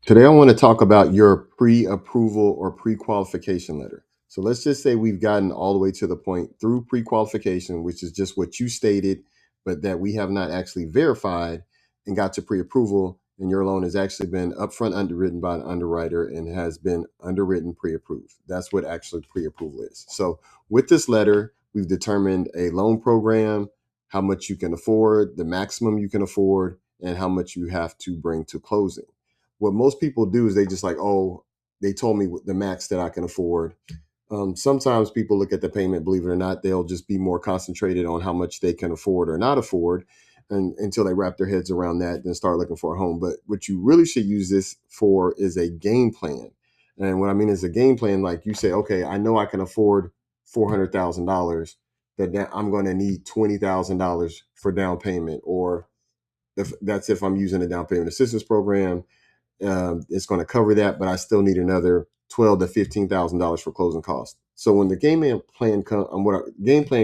Today, I want to talk about your pre approval or pre qualification letter. So, let's just say we've gotten all the way to the point through pre qualification, which is just what you stated, but that we have not actually verified and got to pre approval. And your loan has actually been upfront underwritten by an underwriter and has been underwritten pre approved. That's what actually pre approval is. So, with this letter, we've determined a loan program, how much you can afford, the maximum you can afford, and how much you have to bring to closing. What most people do is they just like, oh, they told me the max that I can afford. Sometimes people look at the payment, believe it or not, they'll just be more concentrated on how much they can afford or not afford, and until they wrap their heads around that, then start looking for a home. But what you really should use this for is a game plan. And what I mean is a game plan, like you say, okay, I know I can afford $400,000, that I'm going to need $20,000 for down payment, or if I'm using a down payment assistance program, it's going to cover that, but I still need another $12 to $15,000 for closing costs. So when the game plan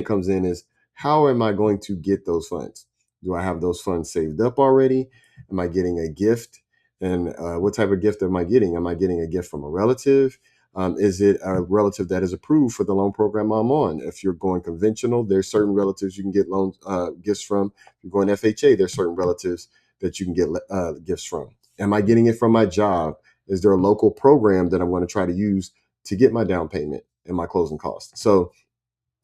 comes in is, how am I going to get those funds? Do I have those funds saved up already? Am I getting a gift? And what type of gift am I getting? Am I getting a gift from a relative? Is it a relative that is approved for the loan program I'm on? If you're going conventional, there's certain relatives you can get loan gifts from. If you're going FHA, there's certain relatives that you can get gifts from. Am I getting it from my job? Is there a local program that I'm going to try to use to get my down payment and my closing costs? So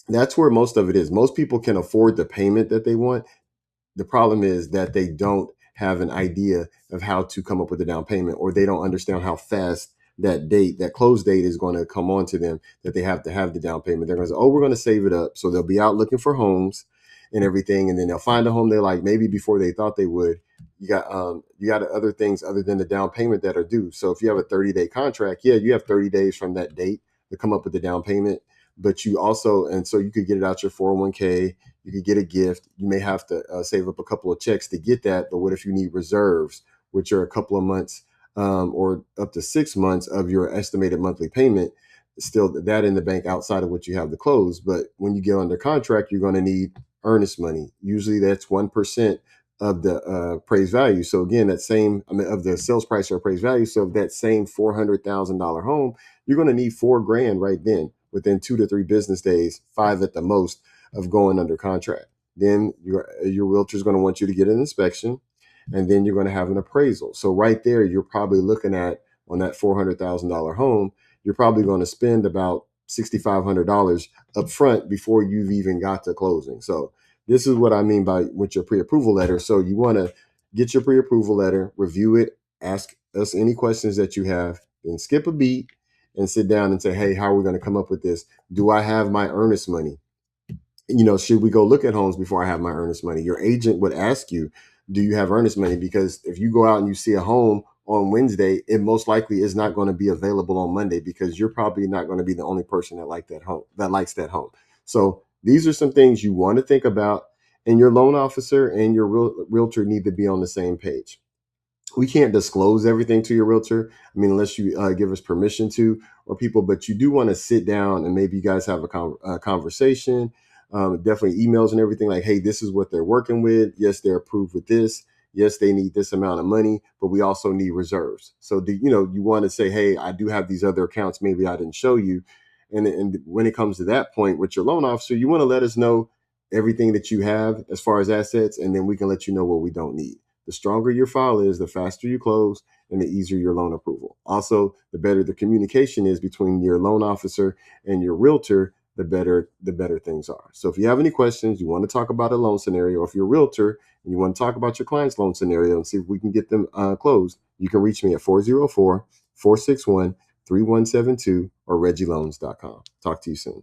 that's where most of it is. Most people can afford the payment that they want. The problem is that they don't have an idea of how to come up with a down payment, or they don't understand how fast that close date is going to come on to them, that they have to have the down payment. They're going to say, oh, we're going to save it up. So they'll be out looking for homes and everything. And then they'll find a home they like, maybe before they thought they would. You got other things other than the down payment that are due. So if you have a 30-day contract, yeah, you have 30 days from that date to come up with the down payment. But you also, and so you could get it out your 401k, you could get a gift. You may have to save up a couple of checks to get that. But what if you need reserves, which are a couple of months or up to 6 months of your estimated monthly payment? Still, that in the bank outside of what you have to close. But when you get under contract, you're going to need earnest money. Usually, that's 1% of the appraised value. So again, that same, I mean, of the sales price or appraised value. So that same $400,000 home, you're going to need 4 grand right then, within 2 to 3 business days, five at the most, of going under contract. Then your realtor is going to want you to get an inspection, and then you're going to have an appraisal. So right there, you're probably looking at, on that $400,000 home, you're probably going to spend about $6,500 up front before you've even got to closing. So this is what I mean by with your pre-approval letter. So you want to get your pre-approval letter, review it, ask us any questions that you have, then skip a beat and sit down and say, hey, how are we going to come up with this? Do I have my earnest money? Should we go look at homes before I have my earnest money? Your agent would ask you, do you have earnest money? Because if you go out and you see a home on Wednesday, it most likely is not going to be available on Monday, because you're probably not going to be the only person that likes that home. So these are some things you want to think about, and your loan officer and your realtor need to be on the same page. We can't disclose everything to your realtor. I mean, unless you give us permission to, or people, but you do want to sit down and maybe you guys have a conversation. Definitely emails and everything, like, hey, this is what they're working with. Yes, they're approved with this. Yes, they need this amount of money, but we also need reserves. So, you want to say, hey, I do have these other accounts. Maybe I didn't show you. And when it comes to that point with your loan officer, you want to let us know everything that you have as far as assets, and then we can let you know what we don't need. The stronger your file is, the faster you close and the easier your loan approval. Also, the better the communication is between your loan officer and your realtor, the better things are. So if you have any questions, you want to talk about a loan scenario, or if you're a realtor and you want to talk about your client's loan scenario and see if we can get them closed, you can reach me at 404-461-3172 or reggieloans.com. Talk to you soon.